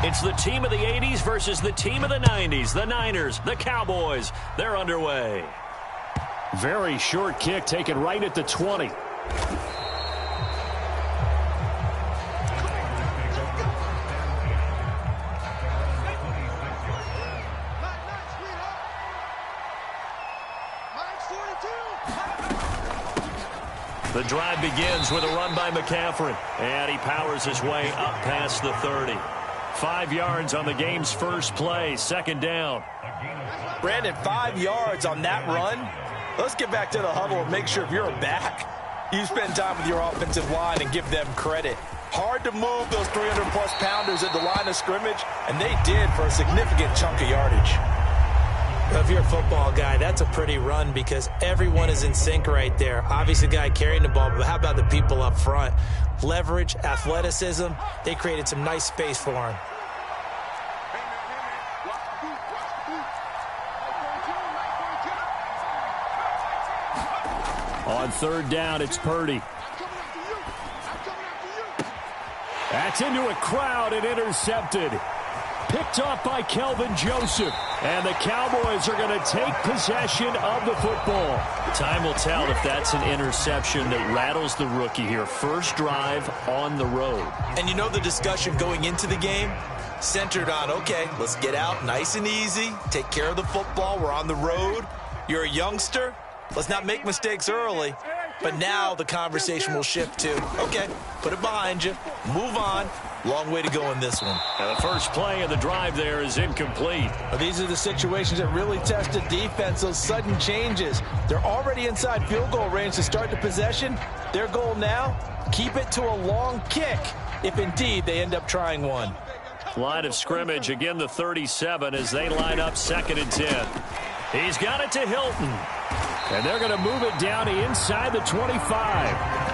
It's the team of the 80s versus the team of the 90s. The Niners, the Cowboys, they're underway. Very short kick taken right at the 20. The drive begins with a run by McCaffrey, and he powers his way up past the 30. 5 yards on the game's first play, second down. Brandon, 5 yards on that run. Let's get back to the huddle and make sure if you're a back, you spend time with your offensive line and give them credit. Hard to move those 300-plus pounders at the line of scrimmage, and they did for a significant chunk of yardage. Well, if you're a football guy, that's a pretty run because everyone is in sync right there. Obviously, the guy carrying the ball, but how about the people up front? Leverage, athleticism, they created some nice space for him. On third down, it's Purdy. That's into a crowd and intercepted. Picked off by Kelvin Joseph. And the Cowboys are going to take possession of the football. Time will tell if that's an interception that rattles the rookie here. First drive on the road. And you know the discussion going into the game? Centered on, okay, let's get out nice and easy. Take care of the football. We're on the road. You're a youngster. Let's not make mistakes early. But now the conversation will shift to, okay, put it behind you. Move on. Long way to go in this one. And the first play of the drive there is incomplete. These are the situations that really test the defense, those sudden changes. They're already inside field goal range to start the possession. Their goal now, keep it to a long kick, if indeed they end up trying one. Line of scrimmage, again the 37 as they line up 2nd and 10. He's got it to Hilton. And they're going to move it down to inside the 25.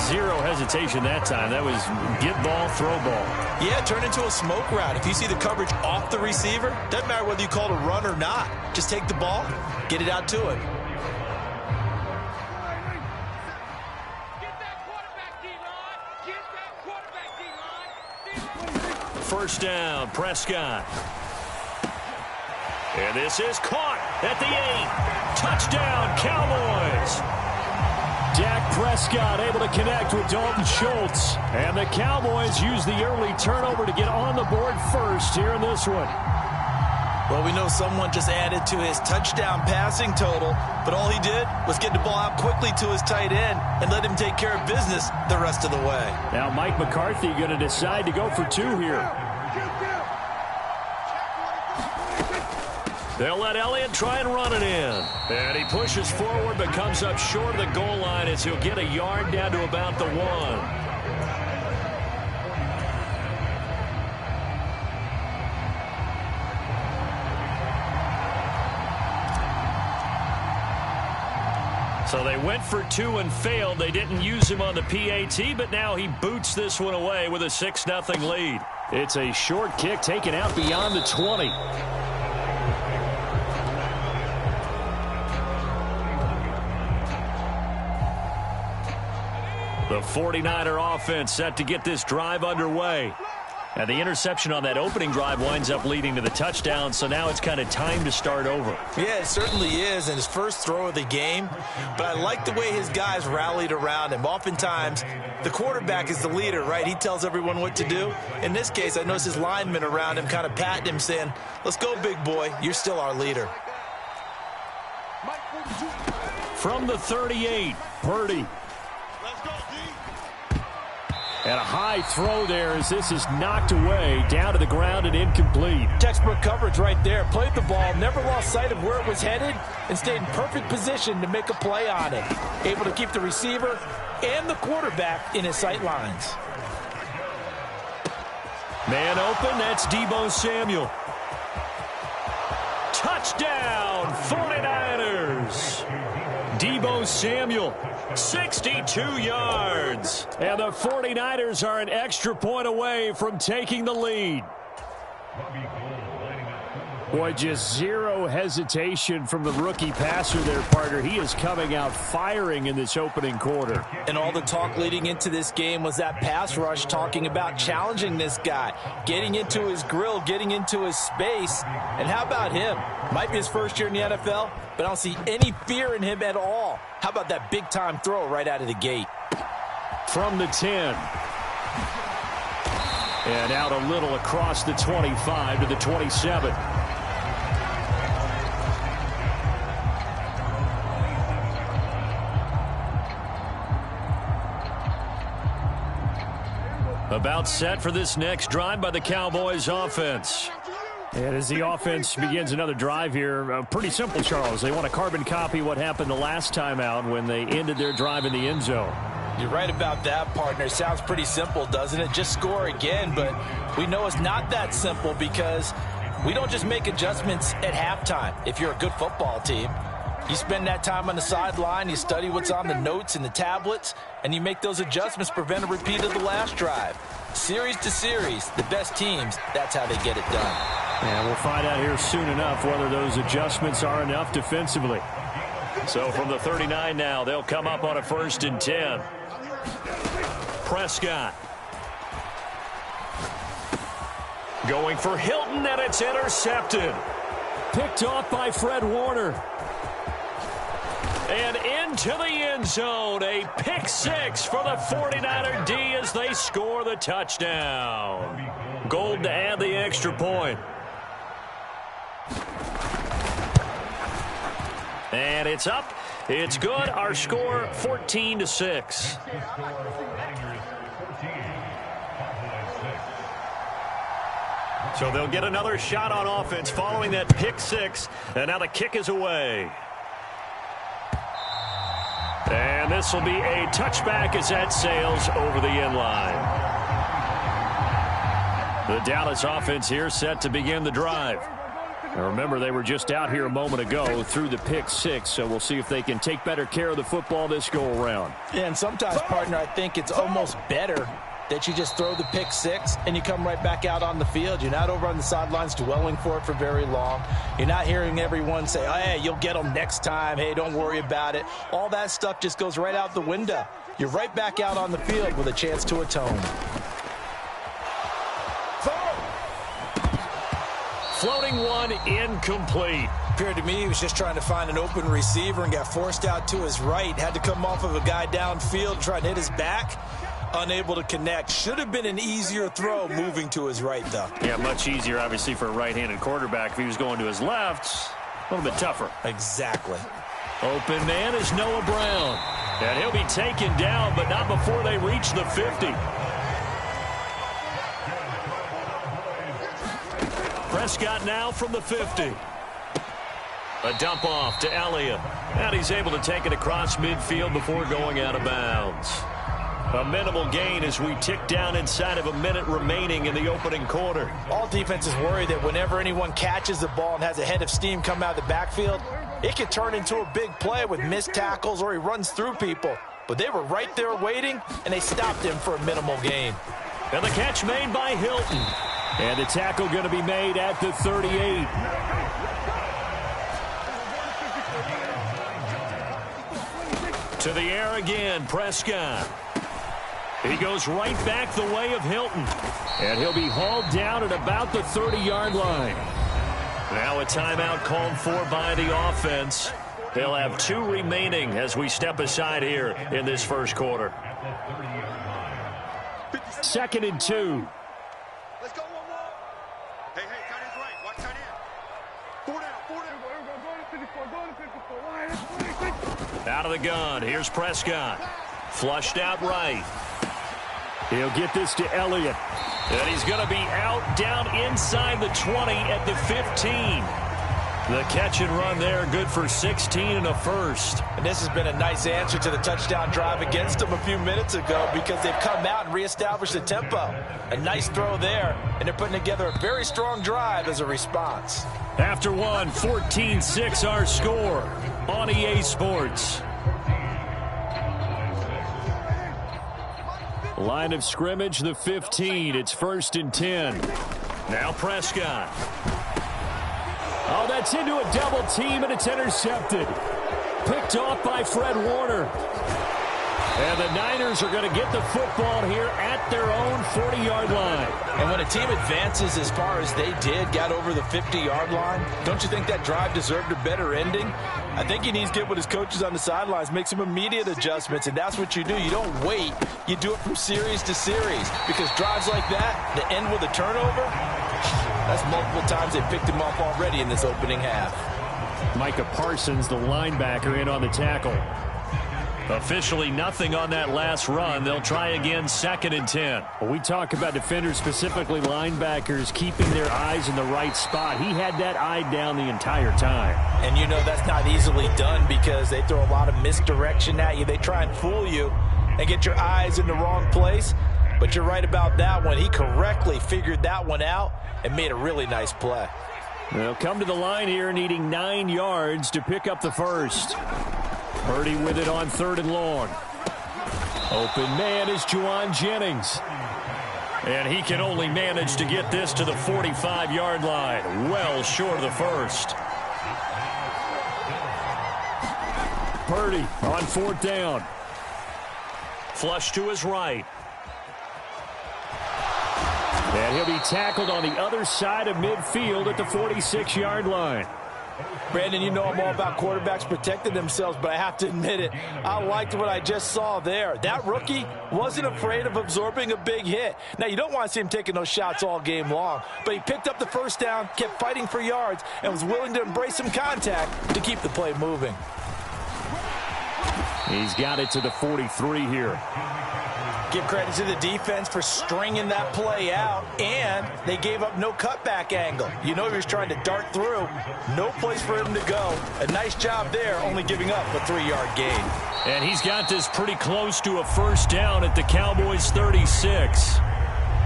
Zero hesitation that time. That was get ball, throw ball. Yeah, turn into a smoke route. If you see the coverage off the receiver, doesn't matter whether you call it a run or not. Just take the ball, get it out to him. First down, Prescott. And this is caught at the 8. Touchdown, Cowboys. Dak Prescott able to connect with Dalton Schultz. And the Cowboys use the early turnover to get on the board first here in this one. Well, we know someone just added to his touchdown passing total, but all he did was get the ball out quickly to his tight end and let him take care of business the rest of the way. Now Mike McCarthy going to decide to go for 2 here. They'll let Elliott try and run it in. And he pushes forward but comes up short of the goal line as he'll get a yard down to about the 1. So they went for 2 and failed. They didn't use him on the PAT, but now he boots this one away with a 6-0 lead. It's a short kick taken out beyond the 20. The 49er offense set to get this drive underway. And the interception on that opening drive winds up leading to the touchdown, so now it's kind of time to start over. Yeah, it certainly is, and his first throw of the game. But I like the way his guys rallied around him. Oftentimes, the quarterback is the leader, right? He tells everyone what to do. In this case, I noticed his linemen around him kind of patting him, saying, let's go, big boy. You're still our leader. From the 38, Purdy. And a high throw there as this is knocked away, down to the ground and incomplete. Textbook coverage right there. Played the ball, never lost sight of where it was headed, and stayed in perfect position to make a play on it. Able to keep the receiver and the quarterback in his sight lines. Man open, that's Deebo Samuel. Touchdown, 49ers. Deebo Samuel, 62 yards. And the 49ers are an extra point away from taking the lead. Boy, just zero hesitation from the rookie passer there, partner. He is coming out firing in this opening quarter. And all the talk leading into this game was that pass rush, talking about challenging this guy, getting into his grill, getting into his space. And how about him? Might be his first year in the NFL, but I don't see any fear in him at all. How about that big-time throw right out of the gate? From the 10. And out a little across the 25 to the 27. About set for this next drive by the Cowboys offense. And as the offense begins another drive here, pretty simple, Charles. They want to carbon copy what happened the last time out when they ended their drive in the end zone. You're right about that, partner. Sounds pretty simple, doesn't it? Just score again, but we know it's not that simple because we don't just make adjustments at halftime. If you're a good football team, you spend that time on the sideline, you study what's on the notes and the tablets, and you make those adjustments, prevent a repeat of the last drive. Series to series, the best teams, that's how they get it done. And we'll find out here soon enough whether those adjustments are enough defensively. So from the 39 now, they'll come up on a 1st and 10. Prescott. Going for Hilton, and it's intercepted. Picked off by Fred Warner. And into the end zone, a pick 6 for the 49er D as they score the touchdown. Gold to add the extra point. And it's up. It's good. Our score 14-6. So they'll get another shot on offense following that pick 6. And now the kick is away. And this will be a touchback as that sails over the end line. The Dallas offense here set to begin the drive. Now remember, they were just out here a moment ago through the pick 6, so we'll see if they can take better care of the football this go-around. Yeah, and sometimes, partner, I think it's almost better that you just throw the pick 6 and you come right back out on the field. You're not over on the sidelines dwelling for it for very long. You're not hearing everyone say, oh, hey, you'll get them next time. Hey, don't worry about it. All that stuff just goes right out the window. You're right back out on the field with a chance to atone. Floating one, incomplete. Appeared to me he was just trying to find an open receiver and got forced out to his right. Had to come off of a guy downfield, try and hit his back. Unable to connect. Should have been an easier throw moving to his right, though. Yeah, much easier, obviously, for a right-handed quarterback. If he was going to his left, a little bit tougher. Exactly. Open man is Noah Brown. And he'll be taken down, but not before they reach the 50. Prescott now from the 50. A dump off to Elliott. And he's able to take it across midfield before going out of bounds. A minimal gain as we tick down inside of a minute remaining in the opening quarter. All defenses worry that whenever anyone catches the ball and has a head of steam come out of the backfield, it can turn into a big play with missed tackles or he runs through people. But they were right there waiting, and they stopped him for a minimal gain. And the catch made by Hilton. And the tackle going to be made at the 38. To the air again, Prescott. He goes right back the way of Hilton. And he'll be hauled down at about the 30-yard line. Now a timeout called for by the offense. They'll have 2 remaining as we step aside here in this first quarter. 2nd and 2. Let's go 1-1. Hey, tight end's right. Watch tight end. 4 down. Out of the gun. Here's Prescott. Flushed out right. He'll get this to Elliott. And he's going to be out down inside the 20 at the 15. The catch and run there, good for 16 and a first. And this has been a nice answer to the touchdown drive against them a few minutes ago because they've come out and reestablished the tempo. A nice throw there, and they're putting together a very strong drive as a response. After one, 14-6 our score on EA Sports. Line of scrimmage, the 15. It's 1st and 10. Now Prescott. Oh, that's into a double team, and it's intercepted. Picked off by Fred Warner. And the Niners are going to get the football here at their own 40-yard line. And when a team advances as far as they did, got over the 50-yard line, don't you think that drive deserved a better ending? I think he needs to get with his coaches on the sidelines, make some immediate adjustments, and that's what you do. You don't wait. You do it from series to series, because drives like that, that end with a turnover, that's multiple times they picked him off already in this opening half. Micah Parsons, the linebacker, in on the tackle. Officially nothing on that last run. They'll try again, 2nd and 10. When we talk about defenders, specifically linebackers, keeping their eyes in the right spot, he had that eye down the entire time. And you know that's not easily done because they throw a lot of misdirection at you. They try and fool you and get your eyes in the wrong place. But you're right about that one. He correctly figured that one out and made a really nice play. They'll come to the line here needing 9 yards to pick up the first. Purdy with it on 3rd and long. Open man is Juwan Jennings. And he can only manage to get this to the 45-yard line. Well short of the first. Purdy on 4th down. Flush to his right. And he'll be tackled on the other side of midfield at the 46-yard line. Brandon, you know I'm all about quarterbacks protecting themselves, but I have to admit it, I liked what I just saw there. That rookie wasn't afraid of absorbing a big hit. Now, you don't want to see him taking those shots all game long, but he picked up the first down, kept fighting for yards, and was willing to embrace some contact to keep the play moving. He's got it to the 43 here. Give credit to the defense for stringing that play out, and they gave up no cutback angle. You know he was trying to dart through. No place for him to go. A nice job there, only giving up a 3-yard gain. And he's got this pretty close to a first down at the Cowboys' 36.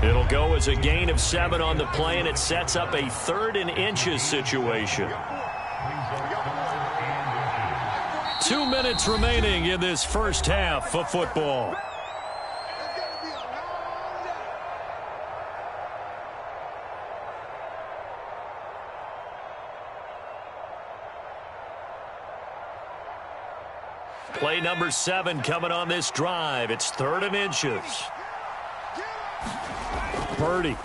It'll go as a gain of 7 on the play, and it sets up a 3rd and inches situation. 2 minutes remaining in this first half of football. Play number 7 coming on this drive. It's 3rd and inches. Purdy.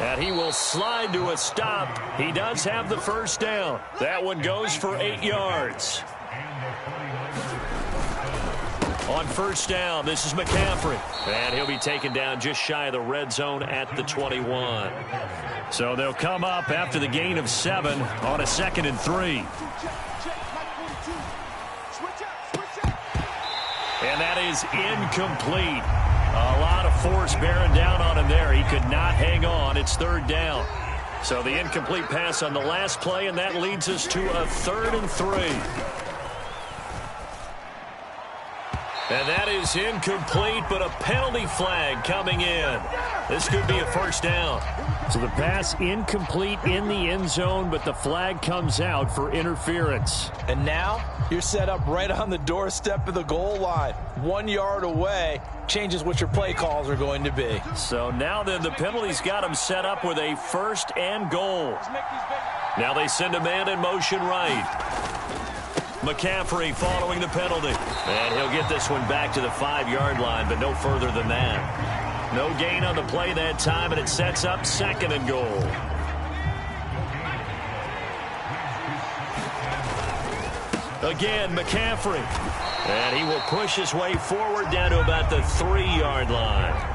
And he will slide to a stop. He does have the first down. That one goes for 8 yards. On first down, this is McCaffrey. And he'll be taken down just shy of the red zone at the 21. So they'll come up after the gain of 7 on a 2nd and 3. And that is incomplete. A lot of force bearing down on him there. He could not hang on. It's 3rd down. So the incomplete pass on the last play, and that leads us to a 3rd and 3. And that is incomplete, but a penalty flag coming in. This could be a first down. So the pass incomplete in the end zone, but the flag comes out for interference. And now you're set up right on the doorstep of the goal line. 1 yard away changes what your play calls are going to be. So now then the penalty's got him set up with a 1st and goal. Now they send a man in motion right. McCaffrey following the penalty. And he'll get this one back to the 5-yard line, but no further than that. No gain on the play that time, and it sets up 2nd and goal. Again, McCaffrey. And he will push his way forward down to about the 3-yard line.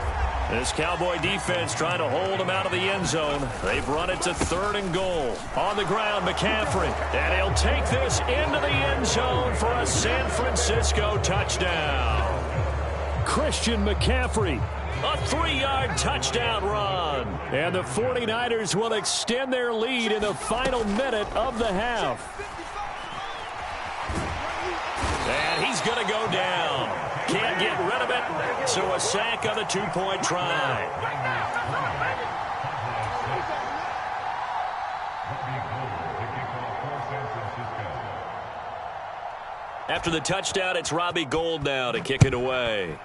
This Cowboy defense trying to hold him out of the end zone. They've run it to 3rd and goal. On the ground, McCaffrey. And he'll take this into the end zone for a San Francisco touchdown. Christian McCaffrey. A 3-yard touchdown run. And the 49ers will extend their lead in the final minute of the half. And he's going to go down. Can't get rid of it, so a sack on the 2-point try. After the touchdown, it's Robbie Gould now to kick it away.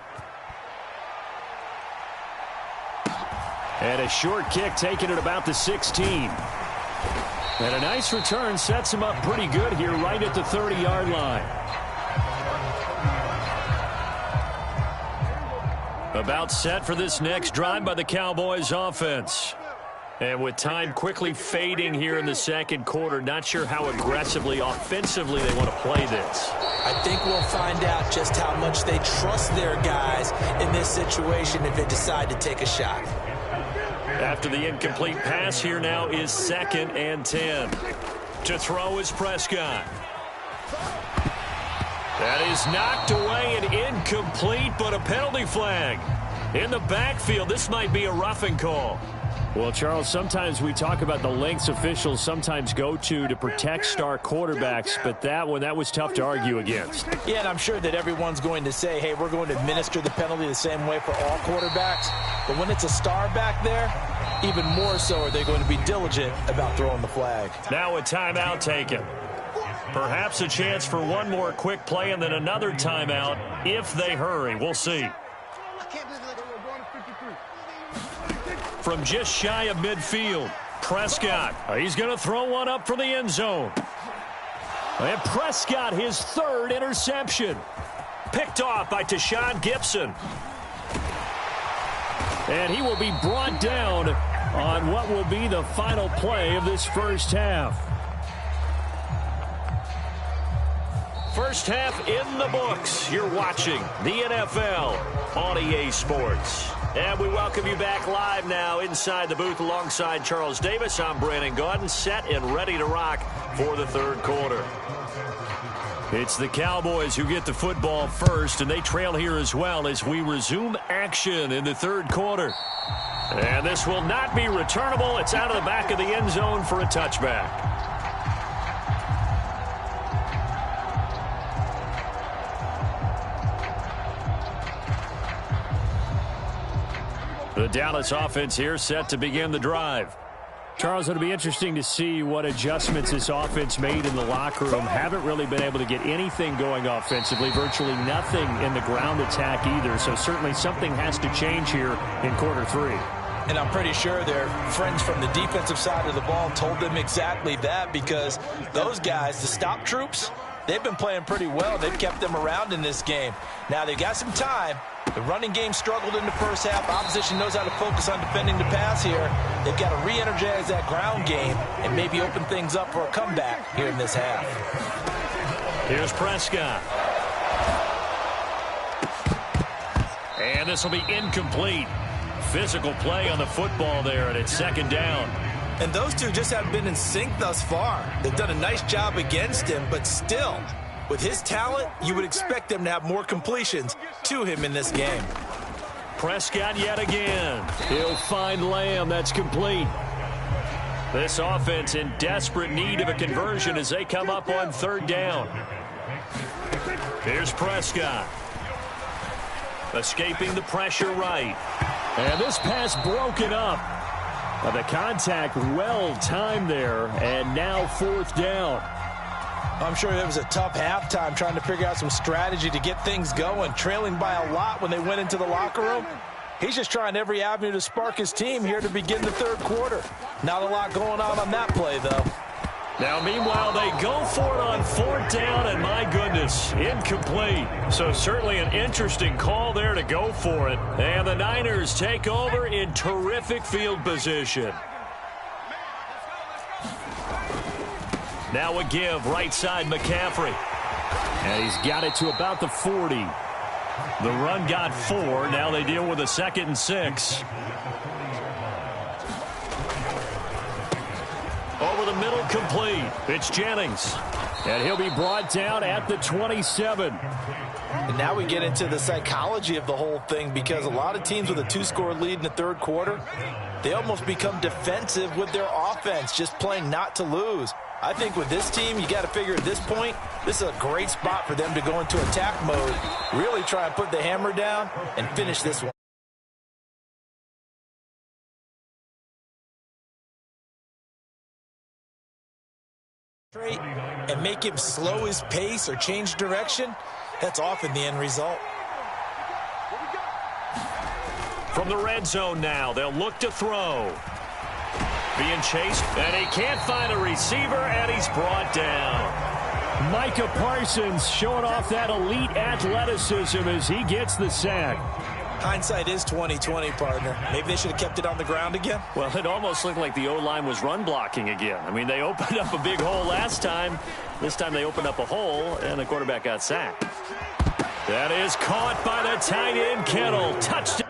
And a short kick taken at about the 16. And a nice return sets him up pretty good here right at the 30-yard line. About set for this next drive by the Cowboys offense. And with time quickly fading here in the second quarter, not sure how aggressively, offensively they want to play this. I think we'll find out just how much they trust their guys in this situation if they decide to take a shot. After the incomplete pass, here now is 2nd and 10. To throw is Prescott. That is knocked away and incomplete, but a penalty flag. In the backfield, this might be a roughing call. Well, Charles, sometimes we talk about the lengths officials sometimes go to protect star quarterbacks, but that was tough to argue against. Yeah, and I'm sure that everyone's going to say, hey, we're going to administer the penalty the same way for all quarterbacks. But when it's a star back there, even more so are they going to be diligent about throwing the flag. Now a timeout taken. Perhaps a chance for one more quick play and then another timeout if they hurry. We'll see. From just shy of midfield, Prescott. He's going to throw one up for the end zone. And Prescott, his 3rd interception. Picked off by Tashawn Gibson. And he will be brought down on what will be the final play of this first half. First half in the books. You're watching the NFL on EA Sports. And we welcome you back live now inside the booth alongside Charles Davis. I'm Brandon Gaudin, set and ready to rock for the 3rd quarter. It's the Cowboys who get the football first, and they trail here as well as we resume action in the 3rd quarter. And this will not be returnable. It's out of the back of the end zone for a touchback. The Dallas offense here set to begin the drive. Charles, it'll be interesting to see what adjustments this offense made in the locker room. Haven't really been able to get anything going offensively, virtually nothing in the ground attack either. So certainly something has to change here in quarter 3. And I'm pretty sure their friends from the defensive side of the ball told them exactly that, because those guys, the stop troops, they've been playing pretty well. They've kept them around in this game. Now they've got some time. The running game struggled in the first half. Opposition knows how to focus on defending the pass here. They've got to re-energize that ground game and maybe open things up for a comeback here in this half. Here's Prescott. And this will be incomplete. Physical play on the football there, and it's 2nd down. And those two just haven't been in sync thus far. They've done a nice job against him, but still, with his talent, you would expect them to have more completions to him in this game. Prescott yet again. He'll find Lamb. That's complete. This offense in desperate need of a conversion as they come up on 3rd down. Here's Prescott. Escaping the pressure right. And this pass broken up. The contact well timed there, and now 4th down. I'm sure it was a tough halftime trying to figure out some strategy to get things going, trailing by a lot when they went into the locker room. He's just trying every avenue to spark his team here to begin the 3rd quarter. Not a lot going on that play, though. Now, meanwhile, they go for it on 4th down, and my goodness, incomplete. So certainly an interesting call there to go for it. And the Niners take over in terrific field position. Now a give, right side McCaffrey. And he's got it to about the 40. The run got 4. Now they deal with a 2nd and 6. Over the middle, complete. It's Jennings. And he'll be brought down at the 27. And now we get into the psychology of the whole thing, because a lot of teams with a 2-score lead in the 3rd quarter, they almost become defensive with their offense, just playing not to lose. I think with this team, you got to figure at this point, this is a great spot for them to go into attack mode, really try and put the hammer down and finish this one. And make him slow his pace or change direction, that's often the end result. From the red zone now, they'll look to throw. Being chased, and he can't find a receiver, and he's brought down. Micah Parsons showing off that elite athleticism as he gets the sack. Hindsight is 20/20, partner. Maybe they should have kept it on the ground again. Well, it almost looked like the O-line was run blocking again. I mean, they opened up a big hole last time. This time they opened up a hole, and the quarterback got sacked. That is caught by the tight end, Kittle. Touchdown.